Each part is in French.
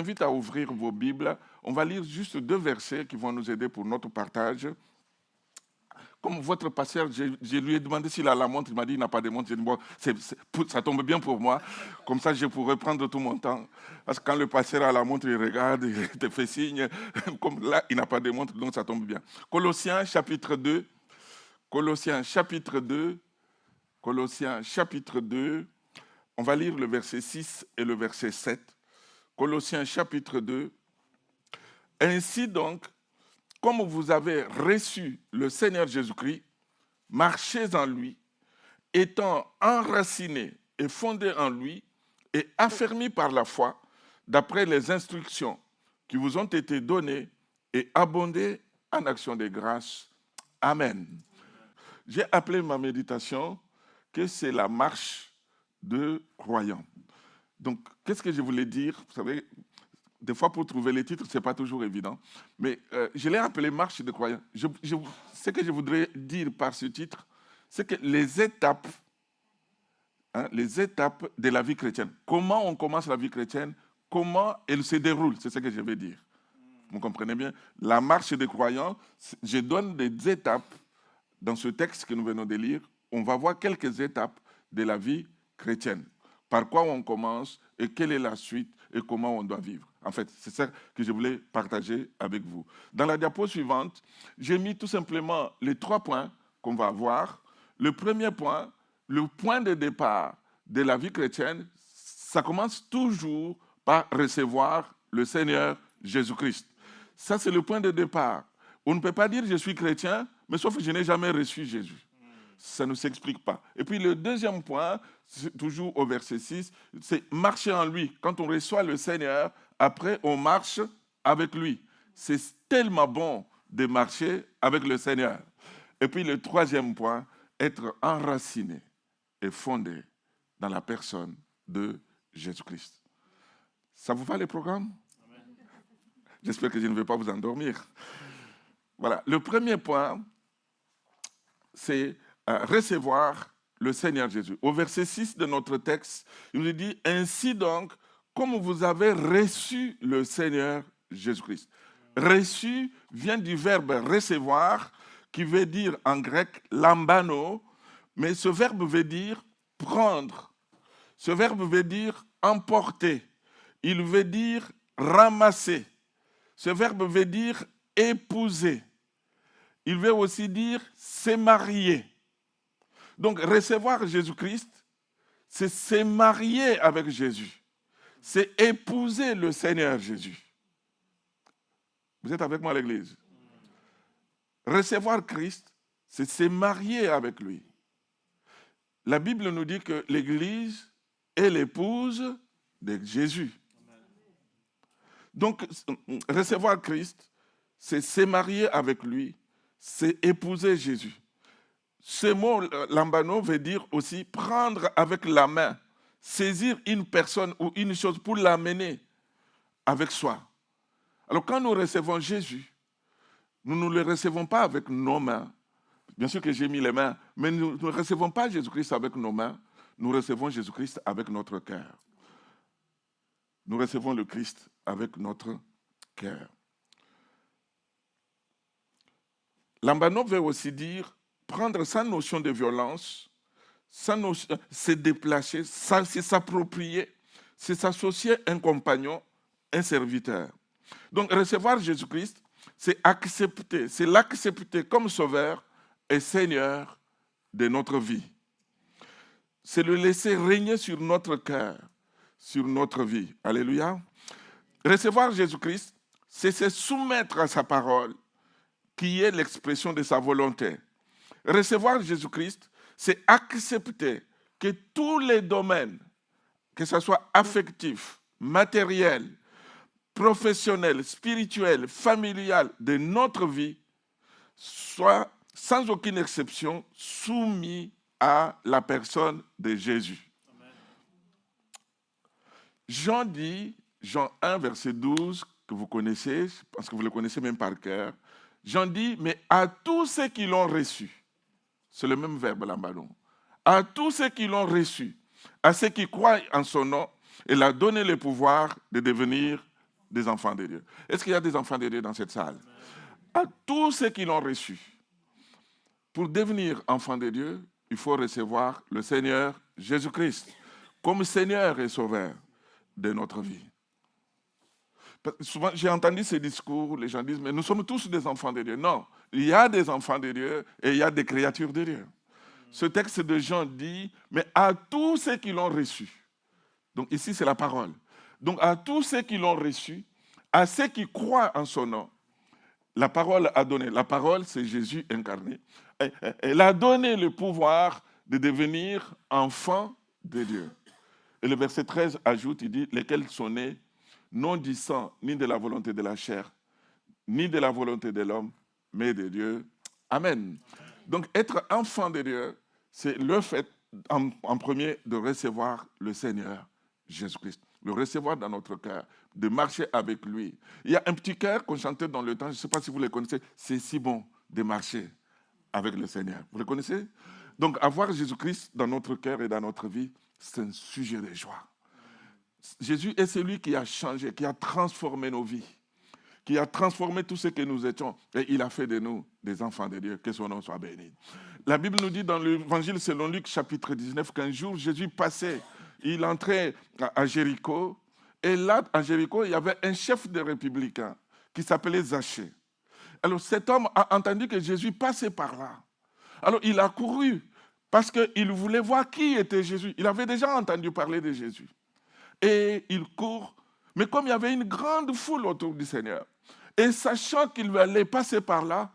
invite à ouvrir vos Bibles. On va lire juste 2 versets qui vont nous aider pour notre partage. Comme votre pasteur, je lui ai demandé s'il a la montre. Il m'a dit qu'il n'a pas de montre. J'ai dit, bon, ça tombe bien pour moi. Comme ça, je pourrais prendre tout mon temps. Parce que quand le pasteur a la montre, il regarde, il te fait signe. Comme là, il n'a pas de montre, donc ça tombe bien. Colossiens chapitre 2. Colossiens chapitre 2. Colossiens chapitre 2. On va lire le verset 6 et le verset 7. Colossiens chapitre 2. Ainsi donc, comme vous avez reçu le Seigneur Jésus-Christ, marchez en lui, étant enracinés et fondés en lui et affermis par la foi, d'après les instructions qui vous ont été données et abondez en action de grâce. Amen. J'ai appelé ma méditation que c'est la marche de croyants. Donc, qu'est-ce que je voulais dire? Vous savez, des fois, pour trouver les titres, ce n'est pas toujours évident. Mais je l'ai appelé marche de croyants. Ce que je voudrais dire par ce titre, c'est que les étapes de la vie chrétienne, comment on commence la vie chrétienne, comment elle se déroule, c'est ce que je vais dire. Vous comprenez bien? La marche des croyants, je donne des étapes dans ce texte que nous venons de lire. On va voir quelques étapes de la vie chrétienne. Par quoi on commence et quelle est la suite et comment on doit vivre. En fait, c'est ça que je voulais partager avec vous. Dans la diapo suivante, j'ai mis tout simplement les 3 points qu'on va voir. Le premier point, le point de départ de la vie chrétienne, ça commence toujours par recevoir le Seigneur Jésus-Christ. Ça, c'est le point de départ. On ne peut pas dire « je suis chrétien », mais sauf que je n'ai jamais reçu Jésus. Ça ne s'explique pas. Et puis le deuxième point, toujours au verset 6, c'est marcher en lui. Quand on reçoit le Seigneur, après on marche avec lui. C'est tellement bon de marcher avec le Seigneur. Et puis le troisième point, être enraciné et fondé dans la personne de Jésus-Christ. Ça vous va le programme? Amen. J'espère que je ne vais pas vous endormir. Voilà. Le premier point, c'est recevoir le Seigneur Jésus. Au verset 6 de notre texte, il nous dit « Ainsi donc, comme vous avez reçu le Seigneur Jésus-Christ ». Reçu vient du verbe recevoir, qui veut dire en grec « lambano », mais ce verbe veut dire « prendre ». Ce verbe veut dire « emporter ». Il veut dire « ramasser ». Ce verbe veut dire « épouser ». Il veut aussi dire « se marier ». Donc, recevoir Jésus-Christ, c'est se marier avec Jésus. C'est épouser le Seigneur Jésus. Vous êtes avec moi à l'église? Recevoir Christ, c'est se marier avec lui. La Bible nous dit que l'église est l'épouse de Jésus. Donc, recevoir Christ, c'est se marier avec lui, c'est épouser Jésus. Ce mot, lambano, veut dire aussi prendre avec la main, saisir une personne ou une chose pour l'amener avec soi. Alors quand nous recevons Jésus, nous ne le recevons pas avec nos mains. Bien sûr que j'ai mis les mains, mais nous ne recevons pas Jésus-Christ avec nos mains, nous recevons Jésus-Christ avec notre cœur. Nous recevons le Christ avec notre cœur. Lambano veut aussi dire prendre sans notion de violence, se déplacer, c'est s'approprier, c'est s'associer à un compagnon, un serviteur. Donc recevoir Jésus-Christ, c'est accepter, c'est l'accepter comme sauveur et Seigneur de notre vie. C'est le laisser régner sur notre cœur, sur notre vie. Alléluia. Recevoir Jésus-Christ, c'est se soumettre à sa parole, qui est l'expression de sa volonté. Recevoir Jésus-Christ, c'est accepter que tous les domaines, que ce soit affectif, matériel, professionnel, spirituel, familial de notre vie, soient sans aucune exception soumis à la personne de Jésus. Amen. Jean dit, Jean 1, verset 12, que vous connaissez, parce que vous le connaissez même par cœur, Jean dit, mais à tous ceux qui l'ont reçu, c'est le même verbe lambano, à tous ceux qui l'ont reçu, à ceux qui croient en son nom, il a donné le pouvoir de devenir des enfants de Dieu. Est-ce qu'il y a des enfants de Dieu dans cette salle? À tous ceux qui l'ont reçu. Pour devenir enfant de Dieu, il faut recevoir le Seigneur Jésus-Christ comme Seigneur et Sauveur de notre vie. Souvent, j'ai entendu ces discours, les gens disent, mais nous sommes tous des enfants de Dieu. Non, il y a des enfants de Dieu et il y a des créatures de Dieu. Ce texte de Jean dit, mais à tous ceux qui l'ont reçu. Donc ici, c'est la parole. Donc à tous ceux qui l'ont reçu, à ceux qui croient en son nom, la parole a donné. La parole, c'est Jésus incarné. Elle a donné le pouvoir de devenir enfants de Dieu. Et le verset 13 ajoute, il dit, lesquels sont nés non du sang, ni de la volonté de la chair, ni de la volonté de l'homme, mais de Dieu. Amen. Donc, être enfant de Dieu, c'est le fait, en premier, de recevoir le Seigneur Jésus-Christ, le recevoir dans notre cœur, de marcher avec lui. Il y a un petit cœur qu'on chantait dans le temps, je ne sais pas si vous le connaissez, c'est si bon de marcher avec le Seigneur. Vous le connaissez? Donc, avoir Jésus-Christ dans notre cœur et dans notre vie, c'est un sujet de joie. Jésus est celui qui a changé, qui a transformé nos vies, qui a transformé tout ce que nous étions. Et il a fait de nous des enfants de Dieu. Que son nom soit béni. La Bible nous dit dans l'évangile selon Luc chapitre 19 qu'un jour Jésus passait, il entrait à Jéricho. Et là, à Jéricho, il y avait un chef des républicains qui s'appelait Zachée. Alors cet homme a entendu que Jésus passait par là. Alors il a couru parce qu'il voulait voir qui était Jésus. Il avait déjà entendu parler de Jésus. Et il court, mais comme il y avait une grande foule autour du Seigneur, et sachant qu'il allait passer par là,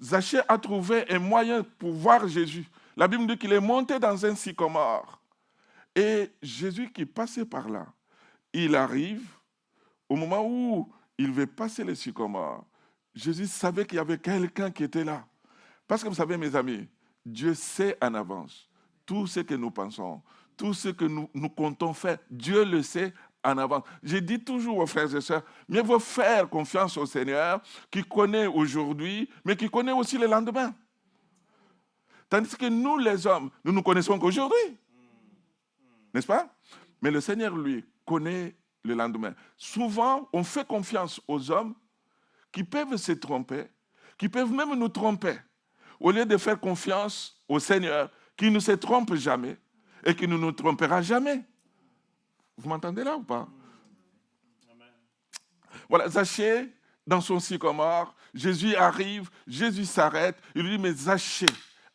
Zachée a trouvé un moyen pour voir Jésus. La Bible dit qu'il est monté dans un sycomore. Et Jésus qui passait par là, il arrive, au moment où il veut passer le sycomore, Jésus savait qu'il y avait quelqu'un qui était là. Parce que vous savez, mes amis, Dieu sait en avance tout ce que nous pensons, tout ce que nous comptons faire, Dieu le sait en avance. Je dis toujours aux frères et sœurs, mieux vaut faire confiance au Seigneur qui connaît aujourd'hui, mais qui connaît aussi le lendemain. Tandis que nous, les hommes, nous ne connaissons qu'aujourd'hui. N'est-ce pas? Mais le Seigneur, lui, connaît le lendemain. Souvent, on fait confiance aux hommes qui peuvent se tromper, qui peuvent même nous tromper, au lieu de faire confiance au Seigneur qui ne se trompe jamais et qui ne nous trompera jamais. Vous m'entendez là ou pas? Amen. Voilà, Zachée, dans son sycomore, Jésus arrive, Jésus s'arrête, il lui dit, mais Zachée,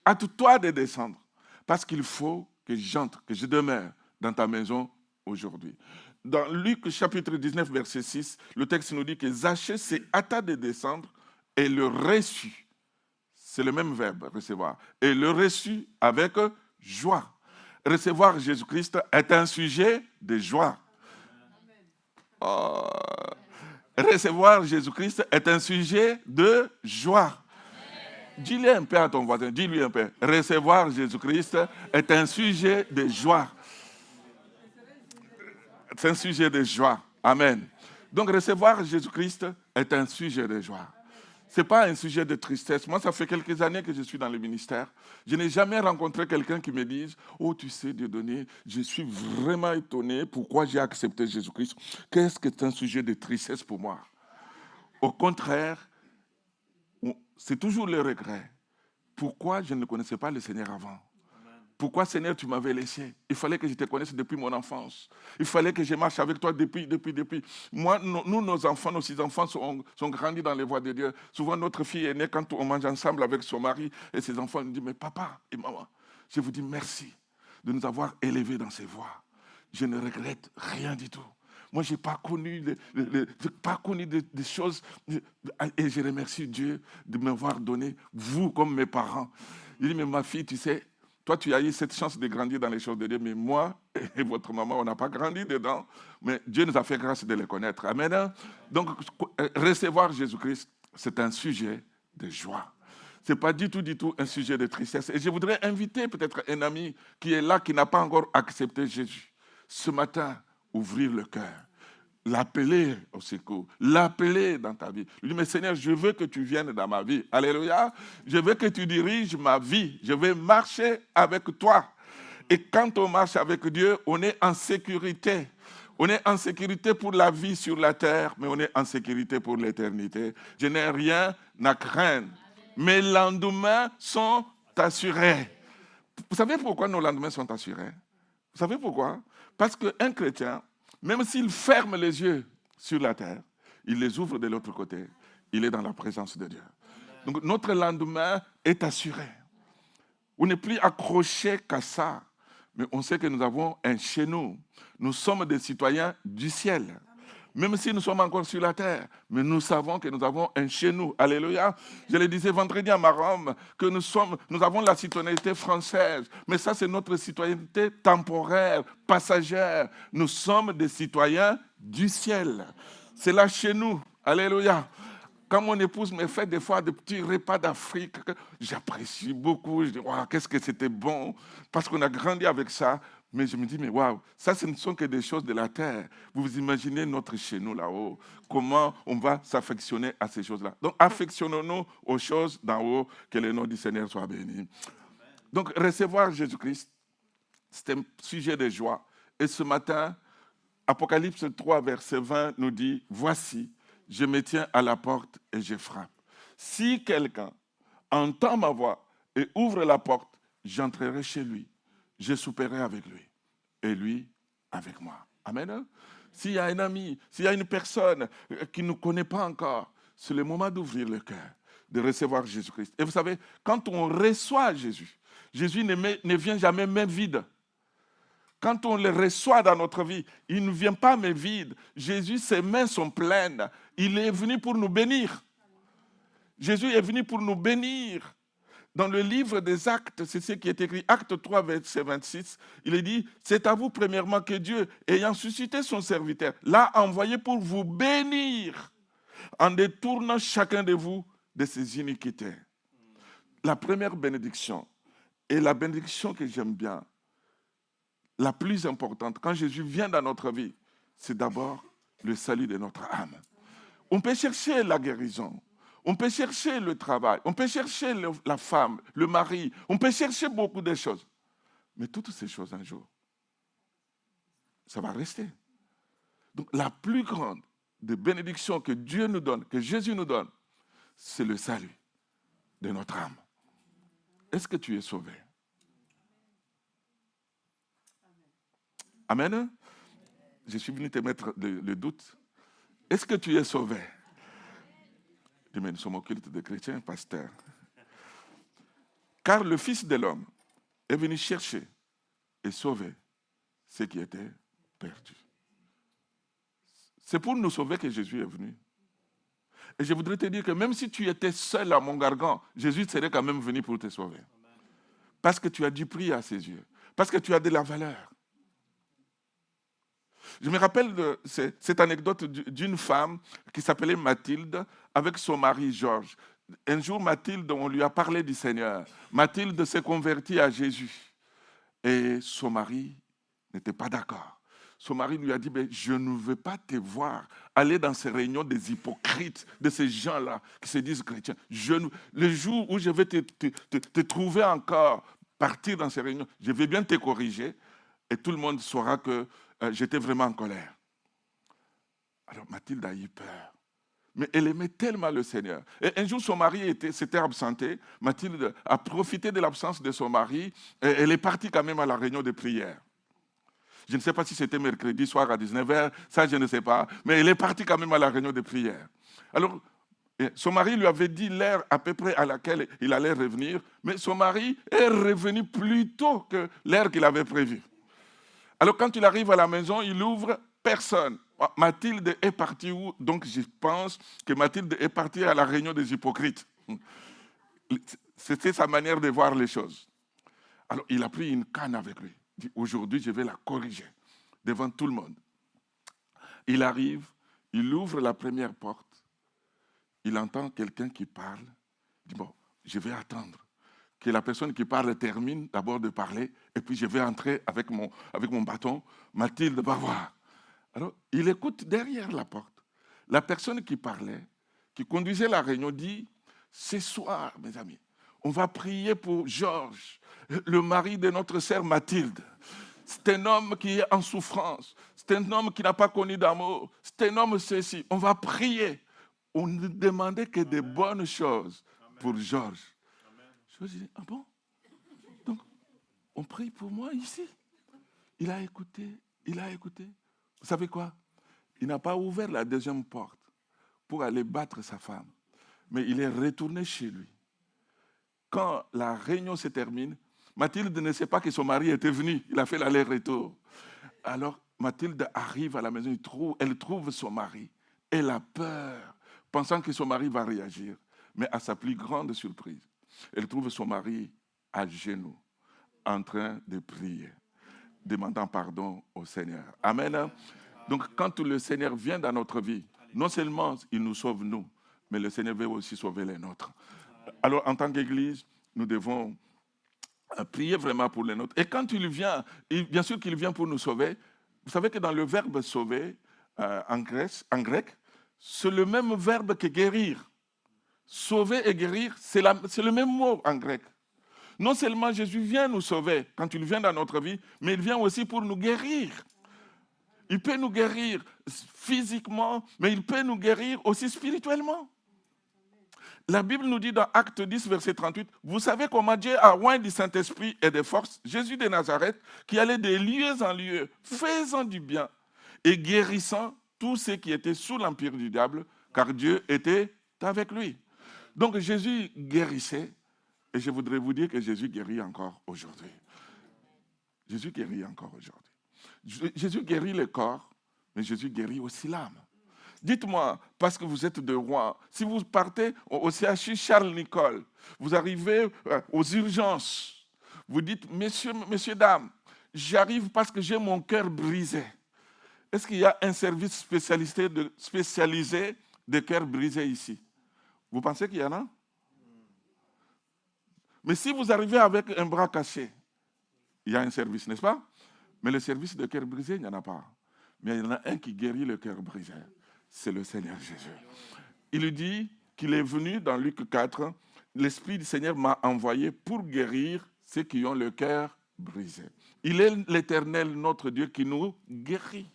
hâte-toi de descendre, parce qu'il faut que j'entre, que je demeure dans ta maison aujourd'hui. Dans Luc chapitre 19, verset 6, le texte nous dit que Zachée s'est hâta de descendre et le reçut. C'est le même verbe, recevoir. Et le reçut avec joie. Recevoir Jésus-Christ est un sujet de joie. Oh. Recevoir Jésus-Christ est un sujet de joie. Dis-le un peu à ton voisin, dis-lui un peu. Recevoir Jésus-Christ est un sujet de joie. C'est un sujet de joie. Amen. Donc recevoir Jésus-Christ est un sujet de joie. Ce n'est pas un sujet de tristesse. Moi, ça fait quelques années que je suis dans le ministère. Je n'ai jamais rencontré quelqu'un qui me dise « Oh, tu sais, Dieudonné, je suis vraiment étonné pourquoi j'ai accepté Jésus-Christ. Qu'est-ce que c'est un sujet de tristesse pour moi ?» Au contraire, c'est toujours le regret. Pourquoi je ne connaissais pas le Seigneur avant? Pourquoi, Seigneur, tu m'avais laissé? Il fallait que je te connaisse depuis mon enfance. Il fallait que je marche avec toi depuis. Moi, nous, nos enfants, nos 6 enfants sont grandis dans les voies de Dieu. Souvent, notre fille est née quand on mange ensemble avec son mari et ses enfants nous disent, mais papa et maman, je vous dis merci de nous avoir élevés dans ces voies. Je ne regrette rien du tout. Moi, je n'ai pas connu, des choses et je remercie Dieu de m'avoir donné, vous, comme mes parents. Il dit, mais ma fille, tu sais, toi, tu as eu cette chance de grandir dans les choses de Dieu, mais moi et votre maman, on n'a pas grandi dedans. Mais Dieu nous a fait grâce de les connaître. Amen. Donc, recevoir Jésus-Christ, c'est un sujet de joie. Ce n'est pas du tout un sujet de tristesse. Et je voudrais inviter peut-être un ami qui est là, qui n'a pas encore accepté Jésus. Ce matin, ouvrir le cœur. L'appeler au secours, l'appeler dans ta vie. Lui dit, mais Seigneur, je veux que tu viennes dans ma vie. Alléluia. Je veux que tu diriges ma vie. Je veux marcher avec toi. Et quand on marche avec Dieu, on est en sécurité. On est en sécurité pour la vie sur la terre, mais on est en sécurité pour l'éternité. Je n'ai rien à craindre. Mes lendemains sont assurés. Vous savez pourquoi nos lendemains sont assurés? Vous savez pourquoi? Parce qu'un chrétien, même s'il ferme les yeux sur la terre, il les ouvre de l'autre côté. Il est dans la présence de Dieu. Donc notre lendemain est assuré. On n'est plus accroché qu'à ça, mais on sait que nous avons un chez nous. Nous sommes des citoyens du ciel. Même si nous sommes encore sur la terre, mais nous savons que nous avons un chez nous. Alléluia. Je le disais vendredi à Marom, que nous avons la citoyenneté française, mais ça c'est notre citoyenneté temporaire, passagère. Nous sommes des citoyens du ciel. C'est là chez nous. Alléluia. Quand mon épouse me fait des fois des petits repas d'Afrique, j'apprécie beaucoup. Je dis, waouh, qu'est-ce que c'était bon, parce qu'on a grandi avec ça. Mais je me dis, mais waouh, ça, ce ne sont que des choses de la terre. Vous vous imaginez notre chez nous là-haut, comment on va s'affectionner à ces choses-là. Donc, affectionnons-nous aux choses d'en haut, que le nom du Seigneur soit béni. Donc, recevoir Jésus-Christ, c'est un sujet de joie. Et ce matin, Apocalypse 3, verset 20 nous dit, voici, je me tiens à la porte et je frappe. Si quelqu'un entend ma voix et ouvre la porte, j'entrerai chez lui. Je souperai avec lui et lui avec moi. Amen. S'il y a un ami, s'il y a une personne qui ne connaît pas encore, c'est le moment d'ouvrir le cœur, de recevoir Jésus-Christ. Et vous savez, quand on reçoit Jésus, Jésus ne vient jamais main vide. Quand on le reçoit dans notre vie, il ne vient pas main vide. Jésus, ses mains sont pleines. Il est venu pour nous bénir. Jésus est venu pour nous bénir. Dans le livre des Actes, c'est ce qui est écrit, Acte 3, verset 26, il est dit, c'est à vous premièrement que Dieu, ayant suscité son serviteur, l'a envoyé pour vous bénir, en détournant chacun de vous de ses iniquités. La première bénédiction, et la bénédiction que j'aime bien, la plus importante, quand Jésus vient dans notre vie, c'est d'abord le salut de notre âme. On peut chercher la guérison. On peut chercher le travail, on peut chercher la femme, le mari, on peut chercher beaucoup de choses. Mais toutes ces choses, un jour, ça va rester. Donc la plus grande des bénédictions que Dieu nous donne, que Jésus nous donne, c'est le salut de notre âme. Est-ce que tu es sauvé? Amen. Je suis venu te mettre le doute. Est-ce que tu es sauvé? Mais nous sommes au culte de chrétiens, pasteur. Car le Fils de l'homme est venu chercher et sauver ce qui était perdu. C'est pour nous sauver que Jésus est venu. Et je voudrais te dire que même si tu étais seul à Montgargan, Jésus serait quand même venu pour te sauver. Parce que tu as du prix à ses yeux. Parce que tu as de la valeur. Je me rappelle de cette anecdote d'une femme qui s'appelait Mathilde avec son mari Georges. Un jour, Mathilde, on lui a parlé du Seigneur. Mathilde s'est convertie à Jésus. Et son mari n'était pas d'accord. Son mari lui a dit, je ne veux pas te voir aller dans ces réunions des hypocrites, de ces gens-là qui se disent chrétiens. Le jour où je vais te trouver encore, partir dans ces réunions, je vais bien te corriger et tout le monde saura que j'étais vraiment en colère. Alors Mathilde a eu peur. Mais elle aimait tellement le Seigneur. Et un jour, son mari s'était absenté. Mathilde a profité de l'absence de son mari. Et elle est partie quand même à la réunion de prière. Je ne sais pas si c'était mercredi soir à 19h, ça je ne sais pas. Mais elle est partie quand même à la réunion de prière. Alors, son mari lui avait dit l'heure à peu près à laquelle il allait revenir. Mais son mari est revenu plus tôt que l'heure qu'il avait prévue. Alors quand il arrive à la maison, il ouvre, personne. Mathilde est partie où? Donc je pense que Mathilde est partie à la réunion des hypocrites. C'était sa manière de voir les choses. Alors il a pris une canne avec lui. Il dit, aujourd'hui je vais la corriger devant tout le monde. Il arrive, il ouvre la première porte, il entend quelqu'un qui parle. Il dit, bon, je vais attendre que la personne qui parle termine d'abord de parler, et puis je vais entrer avec mon bâton. Mathilde va voir. Alors, il écoute derrière la porte. La personne qui parlait, qui conduisait la réunion, dit, ce soir, mes amis, on va prier pour Georges, le mari de notre sœur Mathilde. C'est un homme qui est en souffrance. C'est un homme qui n'a pas connu d'amour. C'est un homme ceci. On va prier. On ne demandait que des bonnes choses pour Georges. Je dis, ah bon? Donc, on prie pour moi ici. Il a écouté, il a écouté. Vous savez quoi? Il n'a pas ouvert la deuxième porte pour aller battre sa femme. Mais il est retourné chez lui. Quand la réunion se termine, Mathilde ne sait pas que son mari était venu. Il a fait l'aller-retour. Alors, Mathilde arrive à la maison, elle trouve son mari. Elle a peur, pensant que son mari va réagir. Mais à sa plus grande surprise, elle trouve son mari à genoux, en train de prier, demandant pardon au Seigneur. Amen. Donc, quand le Seigneur vient dans notre vie, non seulement il nous sauve nous, mais le Seigneur veut aussi sauver les nôtres. Alors, en tant qu'Église, nous devons prier vraiment pour les nôtres. Et quand il vient, bien sûr qu'il vient pour nous sauver. Vous savez que dans le verbe sauver, en grec, c'est le même verbe que guérir. Sauver et guérir, c'est le même mot en grec. Non seulement Jésus vient nous sauver quand il vient dans notre vie, mais il vient aussi pour nous guérir. Il peut nous guérir physiquement, mais il peut nous guérir aussi spirituellement. La Bible nous dit dans Acte 10, verset 38, vous savez comment Dieu a oint du Saint-Esprit et de force Jésus de Nazareth, qui allait de lieu en lieu, faisant du bien et guérissant tous ceux qui étaient sous l'empire du diable, car Dieu était avec lui. Donc Jésus guérissait, et je voudrais vous dire que Jésus guérit encore aujourd'hui. Jésus guérit encore aujourd'hui. Jésus guérit le corps, mais Jésus guérit aussi l'âme. Dites-moi, parce que vous êtes de Rouen, si vous partez au CHU Charles-Nicolle, vous arrivez aux urgences, vous dites, messieurs, dames, j'arrive parce que j'ai mon cœur brisé. Est-ce qu'il y a un service spécialisé de cœur brisé ici? Vous pensez qu'il y en a? Mais si vous arrivez avec un bras cassé, il y a un service, n'est-ce pas? Mais le service de cœur brisé, il n'y en a pas. Mais il y en a un qui guérit le cœur brisé. C'est le Seigneur Jésus. Il lui dit qu'il est venu dans Luc 4, l'Esprit du Seigneur m'a envoyé pour guérir ceux qui ont le cœur brisé. Il est l'Éternel, notre Dieu, qui nous guérit.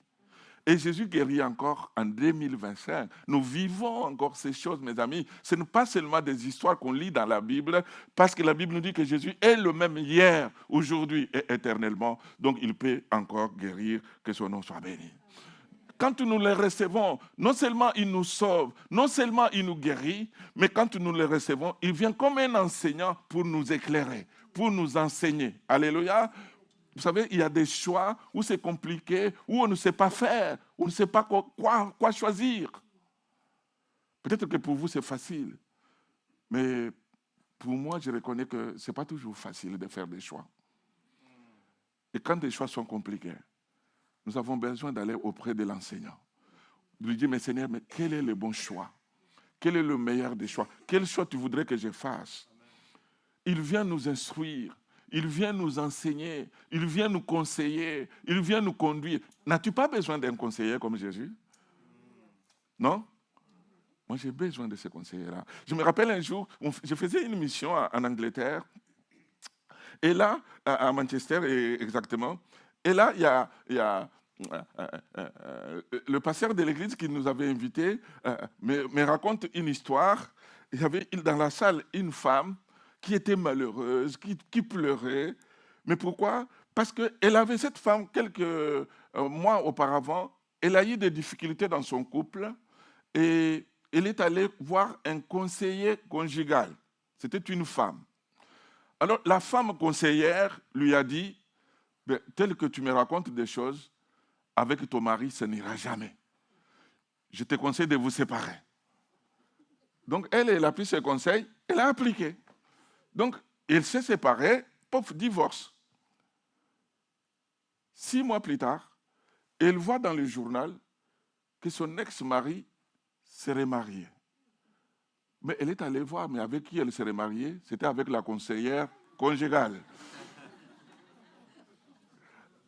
Et Jésus guérit encore en 2025. Nous vivons encore ces choses, mes amis. Ce n'est pas seulement des histoires qu'on lit dans la Bible, parce que la Bible nous dit que Jésus est le même hier, aujourd'hui et éternellement. Donc il peut encore guérir, que son nom soit béni. Quand nous les recevons, non seulement il nous sauve, non seulement il nous guérit, mais quand nous les recevons, il vient comme un enseignant pour nous éclairer, pour nous enseigner. Alléluia. Vous savez, il y a des choix où c'est compliqué, où on ne sait pas faire, on ne sait pas quoi choisir. Peut-être que pour vous, c'est facile, mais pour moi, je reconnais que ce n'est pas toujours facile de faire des choix. Et quand des choix sont compliqués, nous avons besoin d'aller auprès de l'enseignant. De lui dire, mais Seigneur, mais quel est le bon choix? Quel est le meilleur des choix? Quel choix tu voudrais que je fasse? Il vient nous instruire, il vient nous enseigner, il vient nous conseiller, il vient nous conduire. N'as-tu pas besoin d'un conseiller comme Jésus? Non? Moi, j'ai besoin de ce conseiller-là. Je me rappelle un jour, je faisais une mission en Angleterre, et là, à Manchester exactement, et là, il y a le pasteur de l'église qui nous avait invités me raconte une histoire. Il y avait dans la salle une femme qui était malheureuse, qui pleurait. Mais pourquoi? Parce qu'elle avait, cette femme, quelques mois auparavant, elle a eu des difficultés dans son couple et elle est allée voir un conseiller conjugal. C'était une femme. Alors, la femme conseillère lui a dit, tel que tu me racontes des choses, avec ton mari, ça n'ira jamais. Je te conseille de vous séparer. Donc, elle a pris ses conseils, elle a appliqué. Donc, elle s'est séparée, pauvre divorce. 6 mois plus tard, elle voit dans le journal que son ex-mari serait marié. Mais elle est allée voir, mais avec qui elle serait mariée? C'était avec la conseillère conjugale.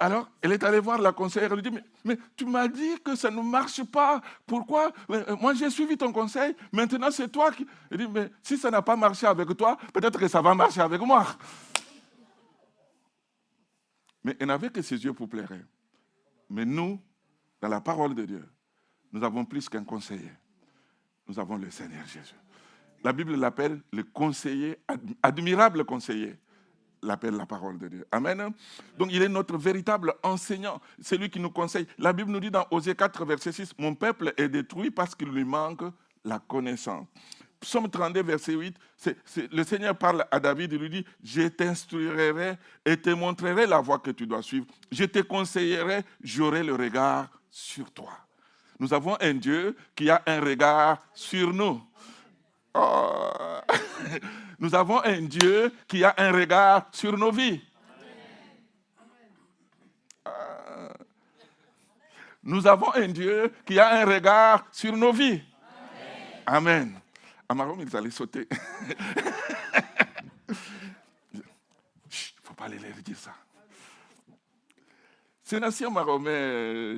Alors, elle est allée voir la conseillère, elle lui dit, mais tu m'as dit que ça ne marche pas. Pourquoi? Moi, j'ai suivi ton conseil, maintenant c'est toi qui... Elle dit, mais si ça n'a pas marché avec toi, peut-être que ça va marcher avec moi. Mais elle n'avait que ses yeux pour plaire. Mais nous, dans la parole de Dieu, nous avons plus qu'un conseiller. Nous avons le Seigneur Jésus. La Bible l'appelle le conseiller, admirable conseiller, l'appelle la parole de Dieu. Amen. Donc il est notre véritable enseignant, c'est lui qui nous conseille. La Bible nous dit dans Osée 4, verset 6, « Mon peuple est détruit parce qu'il lui manque la connaissance. » Psaume 32, verset 8, le Seigneur parle à David, il lui dit, « Je t'instruirai et te montrerai la voie que tu dois suivre. Je te conseillerai, j'aurai le regard sur toi. » Nous avons un Dieu qui a un regard sur nous. Oh. Nous avons un Dieu qui a un regard sur nos vies. Nous avons un Dieu qui a un regard sur nos vies. Amen. Amarom, ils allaient sauter. Il ne faut pas aller leur dire ça. C'est un ancien maromais,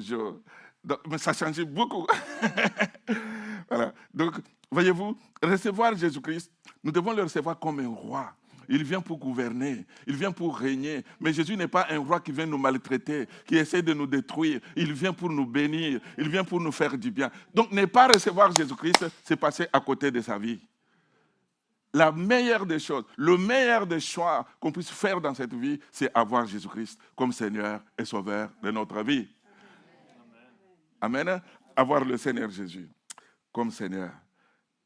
mais ça a changé beaucoup. Voilà. Donc, voyez-vous, recevoir Jésus-Christ, nous devons le recevoir comme un roi. Il vient pour gouverner, il vient pour régner. Mais Jésus n'est pas un roi qui vient nous maltraiter, qui essaie de nous détruire. Il vient pour nous bénir, il vient pour nous faire du bien. Donc, ne pas recevoir Jésus-Christ, c'est passer à côté de sa vie. La meilleure des choses, le meilleur des choix qu'on puisse faire dans cette vie, c'est avoir Jésus-Christ comme Seigneur et Sauveur de notre vie. Amen. Amen. Avoir le Seigneur Jésus comme Seigneur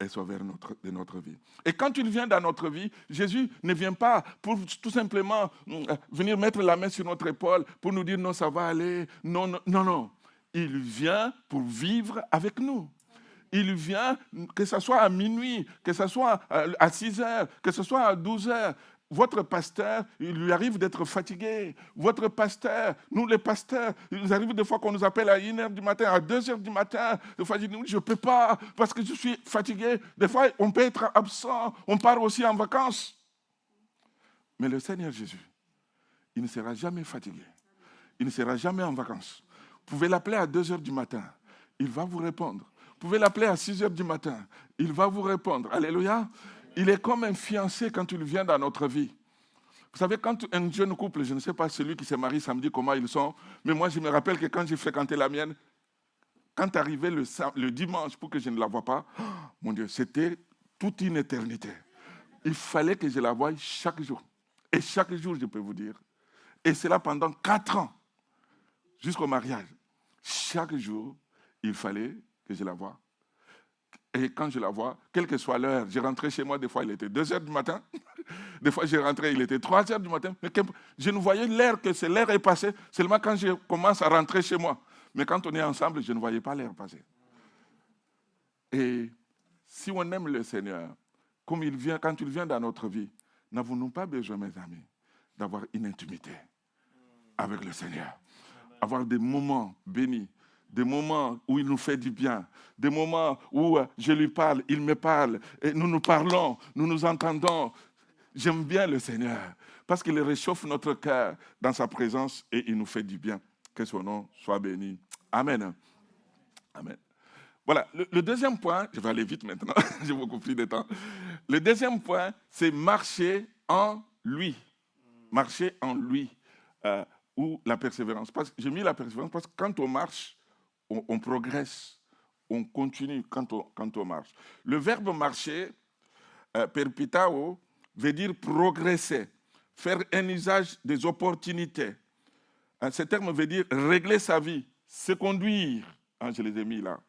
et Sauveur de notre vie. Et quand il vient dans notre vie, Jésus ne vient pas pour tout simplement venir mettre la main sur notre épaule pour nous dire non, ça va aller. Non, non, non, non. Il vient pour vivre avec nous. Il vient, que ce soit à minuit, que ce soit à 6 heures, que ce soit à 12 heures. Votre pasteur, il lui arrive d'être fatigué. Votre pasteur, nous les pasteurs, il nous arrive des fois qu'on nous appelle à 1h du matin, à 2h du matin. Des fois, je dis, je ne peux pas parce que je suis fatigué. Des fois, on peut être absent. On part aussi en vacances. Mais le Seigneur Jésus, il ne sera jamais fatigué. Il ne sera jamais en vacances. Vous pouvez l'appeler à 2h du matin. Il va vous répondre. Vous pouvez l'appeler à 6h du matin. Il va vous répondre. Alléluia. Il est comme un fiancé quand il vient dans notre vie. Vous savez, quand un jeune couple, je ne sais pas celui qui se marie samedi, comment ils sont, mais moi, je me rappelle que quand j'ai fréquenté la mienne, quand arrivait le dimanche pour que je ne la voie pas, oh, mon Dieu, c'était toute une éternité. Il fallait que je la voie chaque jour. Et chaque jour, je peux vous dire. Et cela pendant 4 ans, jusqu'au mariage. Chaque jour, il fallait que je la voie. Et quand je la vois, quelle que soit l'heure, je rentrais chez moi, des fois il était 2h du matin, des fois je rentrais, il était 3h du matin, mais je ne voyais l'heure que l'heure est passée, seulement quand je commence à rentrer chez moi. Mais quand on est ensemble, je ne voyais pas l'heure passer. Et si on aime le Seigneur, comme il vient, quand il vient dans notre vie, n'avons-nous pas besoin, mes amis, d'avoir une intimité avec le Seigneur, avoir des moments bénis, des moments où il nous fait du bien, des moments où je lui parle, il me parle, et nous nous parlons, nous nous entendons. J'aime bien le Seigneur, parce qu'il réchauffe notre cœur dans sa présence et il nous fait du bien. Que son nom soit béni. Amen. Amen. Voilà, le deuxième point, je vais aller vite maintenant, j'ai beaucoup plus de temps. Le deuxième point, c'est marcher en lui. Marcher en lui, ou la persévérance. J'ai mis la persévérance parce que quand on marche, on progresse, on continue quand on marche. Le verbe marcher, perpitao, veut dire progresser, faire un usage des opportunités. Ce terme veut dire régler sa vie, se conduire. Je les ai mis là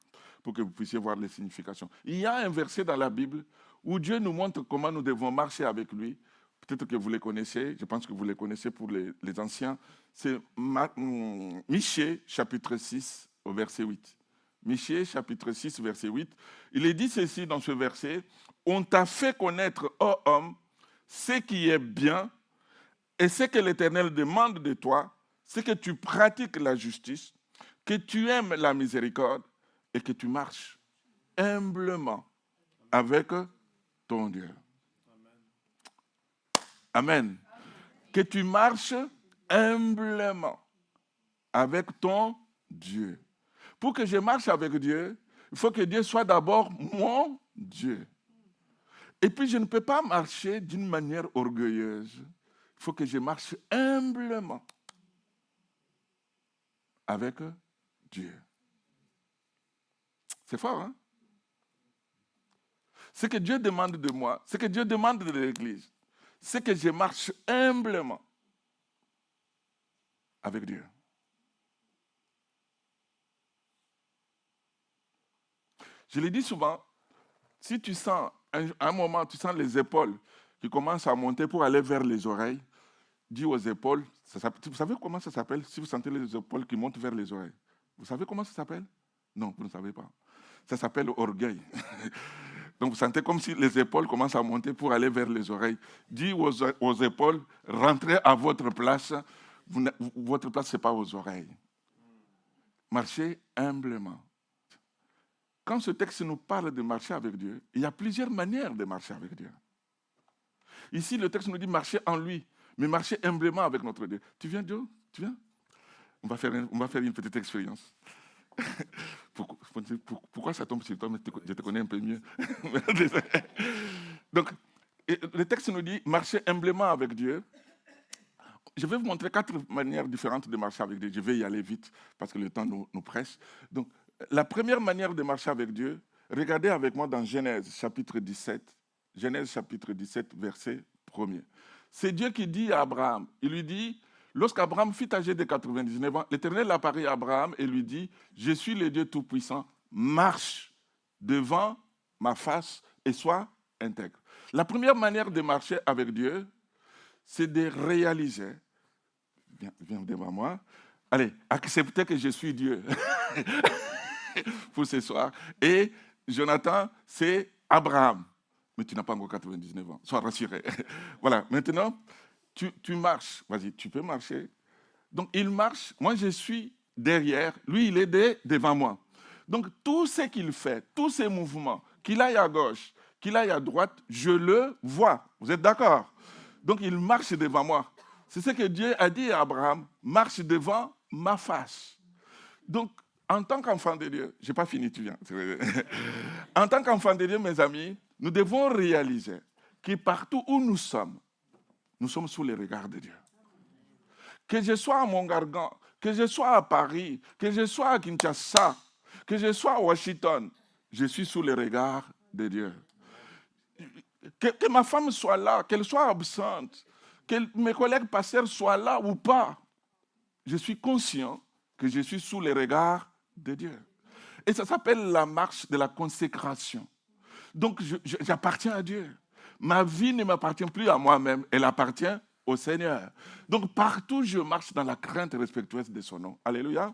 pour que vous puissiez voir les significations. Il y a un verset dans la Bible où Dieu nous montre comment nous devons marcher avec lui. Peut-être que vous les connaissez, je pense que vous les connaissez pour les anciens. C'est Michée, chapitre 6, au verset 8. Michée, chapitre 6, verset 8. Il est dit ceci dans ce verset, « On t'a fait connaître, ô homme, ce qui est bien, et ce que l'Éternel demande de toi, c'est que tu pratiques la justice, que tu aimes la miséricorde, et que tu marches humblement avec ton Dieu. » Amen. Que tu marches humblement avec ton Dieu. Pour que je marche avec Dieu, il faut que Dieu soit d'abord mon Dieu. Et puis je ne peux pas marcher d'une manière orgueilleuse. Il faut que je marche humblement. avec Dieu. C'est fort, hein? Ce que Dieu demande de moi, ce que Dieu demande de l'Église, c'est que je marche humblement avec Dieu. Je le dis souvent, si tu sens, à un moment, tu sens les épaules qui commencent à monter pour aller vers les oreilles, dis aux épaules, vous savez comment ça s'appelle si vous sentez les épaules qui montent vers les oreilles? Vous savez comment ça s'appelle? Non, vous ne savez pas. Ça s'appelle orgueil. Donc vous sentez comme si les épaules commencent à monter pour aller vers les oreilles. Dis aux épaules, rentrez à votre place. Votre place, ce n'est pas aux oreilles. Marchez humblement. Quand ce texte nous parle de marcher avec Dieu, il y a plusieurs manières de marcher avec Dieu. Ici, le texte nous dit marcher en lui, mais marcher humblement avec notre Dieu. Tu viens, Dieu? Tu viens? On va faire une petite expérience. Pourquoi ça tombe sur toi? Mais je te connais un peu mieux. Donc, le texte nous dit marcher humblement avec Dieu. Je vais vous montrer 4 manières différentes de marcher avec Dieu. Je vais y aller vite parce que le temps nous presse. Donc, la première manière de marcher avec Dieu, regardez avec moi dans Genèse chapitre 17. Genèse chapitre 17, verset 1er. C'est Dieu qui dit à Abraham, il lui dit, lorsqu'Abraham fut âgé de 99 ans, l'Éternel apparaît à Abraham et lui dit, je suis le Dieu Tout-Puissant, marche devant ma face et sois intègre. La première manière de marcher avec Dieu, c'est de réaliser, viens devant moi, allez, accepter que je suis Dieu pour ce soir. Et Jonathan, c'est Abraham. Mais tu n'as pas encore 99 ans, sois rassuré. Voilà, maintenant, tu marches. Vas-y, tu peux marcher. Donc, il marche. Moi, je suis derrière. Lui, il est devant moi. Donc, tout ce qu'il fait, tous ces mouvements, qu'il aille à gauche, qu'il aille à droite, je le vois. Vous êtes d'accord? Donc, il marche devant moi. C'est ce que Dieu a dit à Abraham, marche devant ma face. Donc, en tant qu'enfant de Dieu, je n'ai pas fini, tu viens. En tant qu'enfant de Dieu, mes amis, nous devons réaliser que partout où nous sommes sous les regards de Dieu. Que je sois à Montgargan, que je sois à Paris, que je sois à Kinshasa, que je sois à Washington, je suis sous les regards de Dieu. Que ma femme soit là, qu'elle soit absente, que mes collègues pasteurs soient là ou pas, je suis conscient que je suis sous les regards de Dieu. Et ça s'appelle la marche de la consécration. Donc, j'appartiens à Dieu. Ma vie ne m'appartient plus à moi-même, elle appartient au Seigneur. Donc, partout, je marche dans la crainte respectueuse de son nom. Alléluia.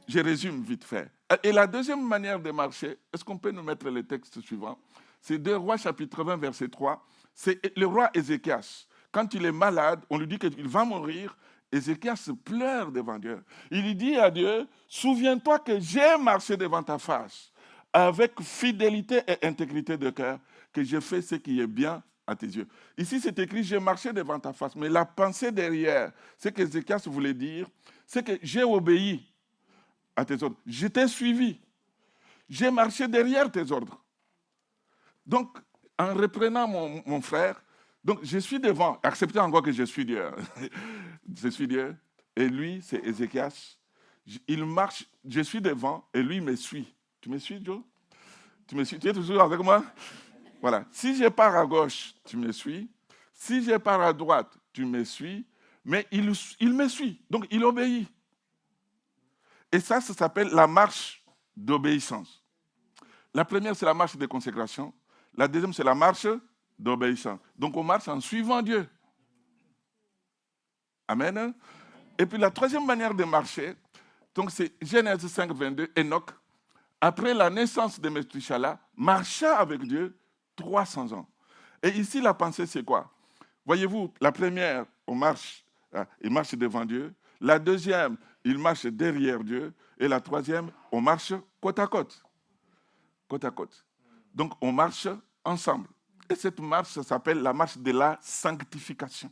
Je résume vite fait. Et la deuxième manière de marcher, est-ce qu'on peut nous mettre le texte suivant? C'est 2 Rois, chapitre 20, verset 3. C'est le roi Ézéchias. Quand il est malade, on lui dit qu'il va mourir. Ézéchias pleure devant Dieu. Il lui dit à Dieu, souviens-toi que j'ai marché devant ta face avec fidélité et intégrité de cœur, que j'ai fait ce qui est bien à tes yeux. Ici, c'est écrit, j'ai marché devant ta face. Mais la pensée derrière, ce qu'Ézéchias voulait dire, c'est que j'ai obéi à tes ordres. Je t'ai suivi. J'ai marché derrière tes ordres. Donc, en reprenant mon frère, donc je suis devant, acceptez encore que je suis Dieu. Je suis Dieu. Et lui, c'est Ézéchias. Il marche, je suis devant, et lui me suit. Tu me suis, Joe? Tu me suis? Tu es toujours avec moi? Voilà. Si je pars à gauche, tu me suis. Si je pars à droite, tu me suis. Mais il me suit. Donc, il obéit. Et ça s'appelle la marche d'obéissance. La première, c'est la marche de consécration. La deuxième, c'est la marche d'obéissance. Donc, on marche en suivant Dieu. Amen. Et puis, la troisième manière de marcher, donc c'est Genèse 5, 22, Enoch, après la naissance de Methushala, marcha avec Dieu 300 ans. Et ici, la pensée, c'est quoi? Voyez-vous, la première, il marche devant Dieu. La deuxième, il marche derrière Dieu. Et la troisième, on marche côte à côte. Côte à côte. Donc, on marche ensemble. Et cette marche, ça s'appelle la marche de la sanctification.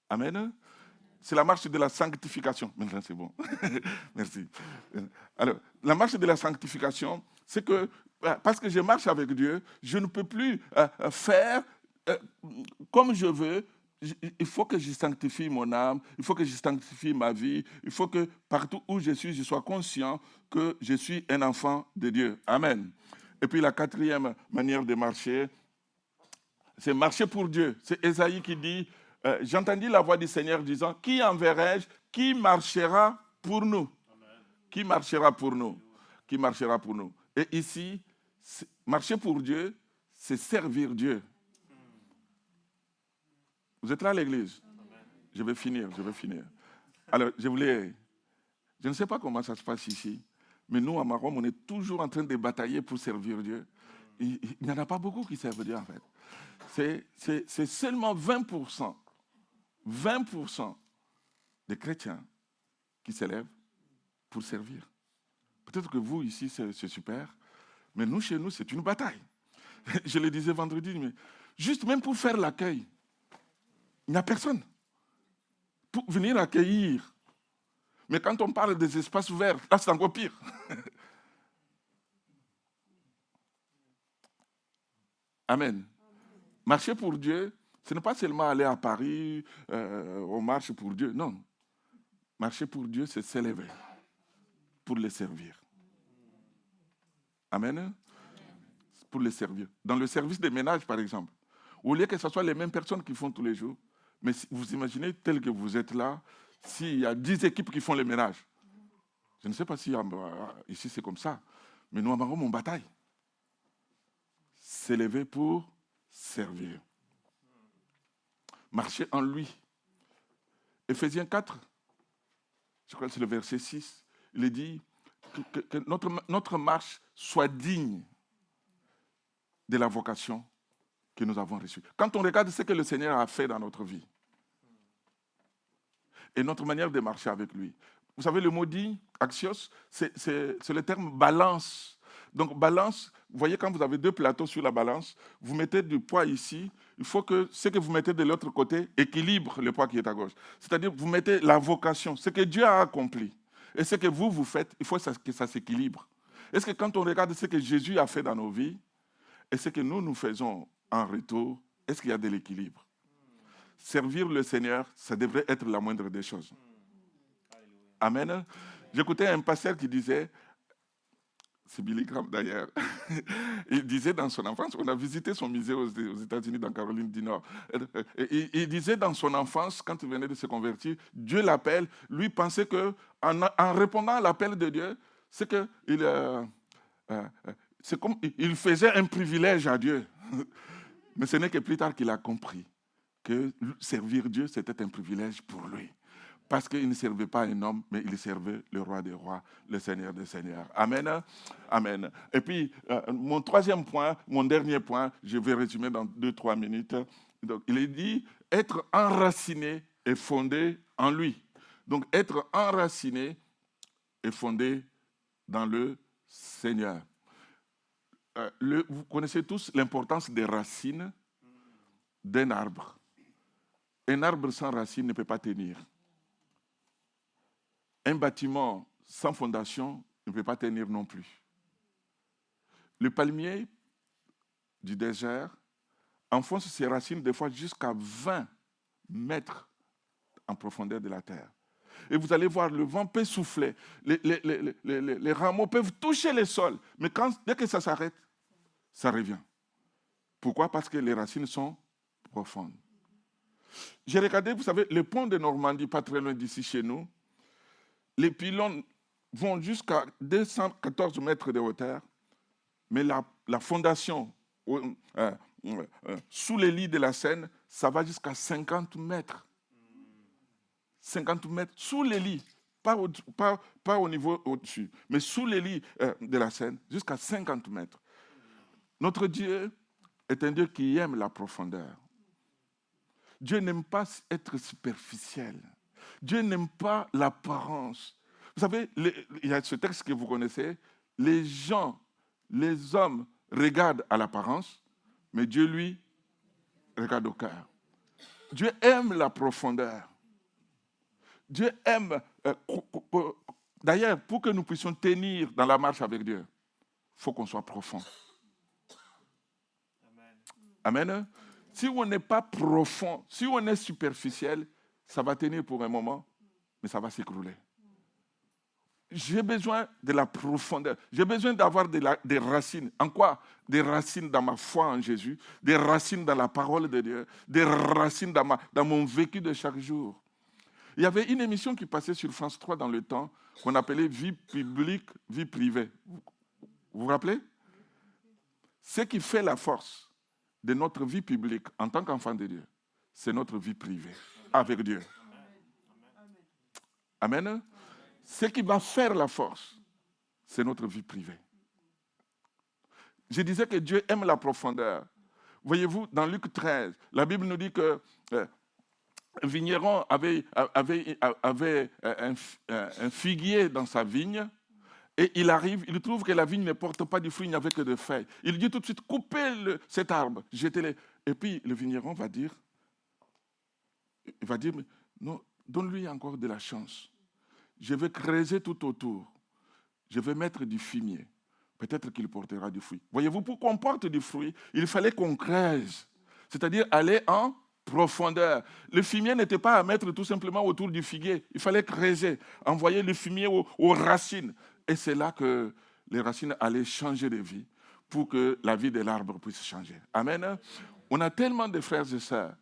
Amen. C'est la marche de la sanctification. Maintenant, c'est bon. Merci. Alors, la marche de la sanctification, c'est que, parce que je marche avec Dieu, je ne peux plus faire comme je veux, il faut que je sanctifie mon âme, il faut que je sanctifie ma vie, il faut que partout où je suis, je sois conscient que je suis un enfant de Dieu. Amen. Et puis la quatrième manière de marcher, c'est marcher pour Dieu. C'est Ésaïe qui dit, j'entendis la voix du Seigneur disant, qui enverrai-je? Qui marchera pour nous? Amen. Qui marchera pour nous? Qui marchera pour nous? Et ici, marcher pour Dieu, c'est servir Dieu. Vous êtes là à l'église? Amen. Je vais finir. Alors, je ne sais pas comment ça se passe ici, mais nous, à Marom, on est toujours en train de batailler pour servir Dieu. Il n'y en a pas beaucoup qui servent Dieu, en fait. C'est seulement 20% des chrétiens qui s'élèvent pour servir. Peut-être que vous, ici, c'est super, mais nous, chez nous, c'est une bataille. Je le disais vendredi, mais juste même pour faire l'accueil, il n'y a personne pour venir accueillir. Mais quand on parle des espaces ouverts, là, c'est encore pire. Amen. Marcher pour Dieu, ce n'est pas seulement aller à Paris, on marche pour Dieu. Non. Marcher pour Dieu, c'est s'élever pour les servir. Amen. Pour les servir. Dans le service des ménages, par exemple, au lieu que ce soit les mêmes personnes qui font tous les jours, mais si vous imaginez tel que vous êtes là, s'il y a 10 équipes qui font les ménages, je ne sais pas si ici c'est comme ça, mais nous, à Marom, on bataille. S'élever pour servir. Marcher en lui. Éphésiens 4, je crois que c'est le verset 6, il dit que notre marche soit digne de la vocation que nous avons reçue. Quand on regarde ce que le Seigneur a fait dans notre vie et notre manière de marcher avec lui. Vous savez, le mot dit, axios, c'est le terme balance. Donc balance, vous voyez quand vous avez deux plateaux sur la balance, vous mettez du poids ici, il faut que ce que vous mettez de l'autre côté équilibre le poids qui est à gauche. C'est-à-dire vous mettez la vocation, ce que Dieu a accompli. Et ce que vous faites, il faut que ça s'équilibre. Est-ce que quand on regarde ce que Jésus a fait dans nos vies, et ce que nous faisons en retour, est-ce qu'il y a de l'équilibre? Servir le Seigneur, ça devrait être la moindre des choses. Amen. J'écoutais un pasteur qui disait, c'est Billy Graham d'ailleurs, il disait dans son enfance, on a visité son musée aux États-Unis, dans Caroline du Nord. Il disait dans son enfance, quand il venait de se convertir, Dieu l'appelle, lui pensait qu'en répondant à l'appel de Dieu, c'est comme il faisait un privilège à Dieu. Mais ce n'est que plus tard qu'il a compris que servir Dieu, c'était un privilège pour lui. Parce qu'il ne servait pas un homme, mais il servait le roi des rois, le Seigneur des seigneurs. Amen. Amen. Et puis, mon troisième point, mon dernier point, je vais résumer dans 2-3 minutes. Donc, il est dit, être enraciné et fondé en lui. Donc, être enraciné et fondé dans le Seigneur. Vous connaissez tous l'importance des racines d'un arbre. Un arbre sans racines ne peut pas tenir. Un bâtiment sans fondation ne peut pas tenir non plus. Le palmier du désert enfonce ses racines des fois jusqu'à 20 mètres en profondeur de la terre. Et vous allez voir, le vent peut souffler, les rameaux peuvent toucher le sol, mais dès que ça s'arrête, ça revient. Pourquoi? Parce que les racines sont profondes. J'ai regardé, vous savez, le pont de Normandie, pas très loin d'ici chez nous, les pylônes vont jusqu'à 214 mètres de hauteur, mais la fondation sous les lits de la Seine, ça va jusqu'à 50 mètres. 50 mètres sous les lits, pas au niveau au-dessus, mais sous les lits de la Seine, jusqu'à 50 mètres. Notre Dieu est un Dieu qui aime la profondeur. Dieu n'aime pas être superficiel. Dieu n'aime pas l'apparence. Vous savez, il y a ce texte que vous connaissez, les hommes regardent à l'apparence, mais Dieu, lui, regarde au cœur. Dieu aime la profondeur. Dieu aime... d'ailleurs, pour que nous puissions tenir dans la marche avec Dieu, il faut qu'on soit profond. Amen. Amen. Si on n'est pas profond, si on est superficiel, ça va tenir pour un moment, mais ça va s'écrouler. J'ai besoin de la profondeur. J'ai besoin d'avoir des racines. En quoi? Des racines dans ma foi en Jésus, des racines dans la parole de Dieu, des racines dans mon vécu de chaque jour. Il y avait une émission qui passait sur France 3 dans le temps, qu'on appelait vie publique, vie privée. Vous vous rappelez? Ce qui fait la force de notre vie publique en tant qu'enfant de Dieu, c'est notre vie privée avec Dieu. Amen. Ce qui va faire la force, c'est notre vie privée. Je disais que Dieu aime la profondeur. Voyez-vous, dans Luc 13, la Bible nous dit que un vigneron avait un figuier dans sa vigne, et il arrive, il trouve que la vigne ne porte pas du fruit, il n'y avait que des feuilles. Il dit tout de suite, coupez cet arbre, jetez-le. Et puis le vigneron va dire, mais non, donne-lui encore de la chance. Je vais creuser tout autour. Je vais mettre du fumier. Peut-être qu'il portera du fruit. Voyez-vous, pour qu'on porte du fruit, il fallait qu'on creuse. C'est-à-dire aller en profondeur. Le fumier n'était pas à mettre tout simplement autour du figuier. Il fallait creuser, envoyer le fumier aux racines. Et c'est là que les racines allaient changer de vie pour que la vie de l'arbre puisse changer. Amen. On a tellement de frères et sœurs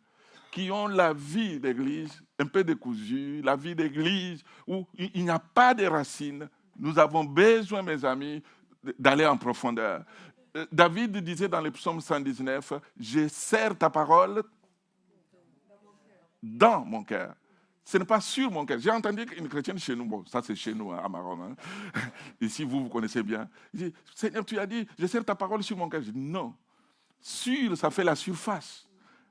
qui ont la vie d'église un peu décousue, la vie d'église où il n'y a pas de racines. Nous avons besoin, mes amis, d'aller en profondeur. David disait dans le psaume 119, « Je serre ta parole dans mon cœur. » Ce n'est pas sur mon cœur. J'ai entendu une chrétienne chez nous, bon, ça c'est chez nous, à Maroc. Ici, vous connaissez bien. Il dit, « Seigneur, tu as dit, je serre ta parole sur mon cœur. » Je dis, non. Sur, ça fait la surface.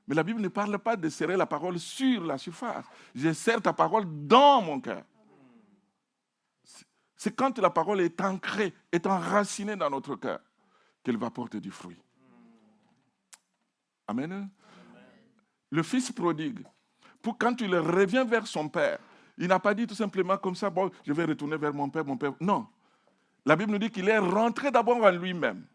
Mais la Bible ne parle pas de serrer la parole sur la surface. Je serre ta parole dans mon cœur. C'est quand la parole est ancrée, est enracinée dans notre cœur, qu'elle va porter du fruit. Amen. Le fils prodigue, quand il revient vers son père, il n'a pas dit tout simplement comme ça, bon, je vais retourner vers mon père, mon père. Non. La Bible nous dit qu'il est rentré d'abord en lui-même.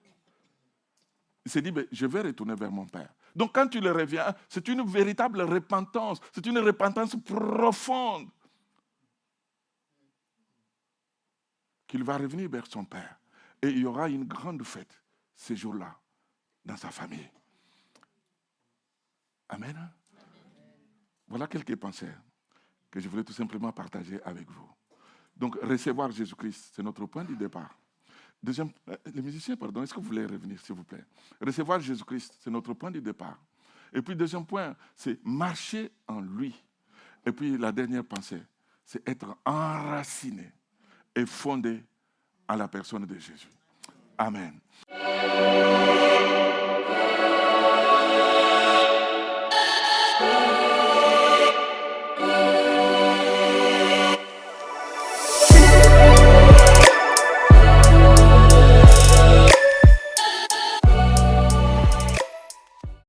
Il s'est dit, je vais retourner vers mon père. Donc quand il revient, c'est une véritable repentance, c'est une repentance profonde. Qu'il va revenir vers son père. Et il y aura une grande fête ces jours-là dans sa famille. Amen. Voilà quelques pensées que je voulais tout simplement partager avec vous. Donc, recevoir Jésus-Christ, c'est notre point de départ. Deuxième, les musiciens, pardon, est-ce que vous voulez revenir, s'il vous plaît? Recevoir Jésus-Christ, c'est notre point de départ. Et puis, deuxième point, c'est marcher en lui. Et puis, la dernière pensée, c'est être enraciné et fondé à la personne de Jésus. Amen.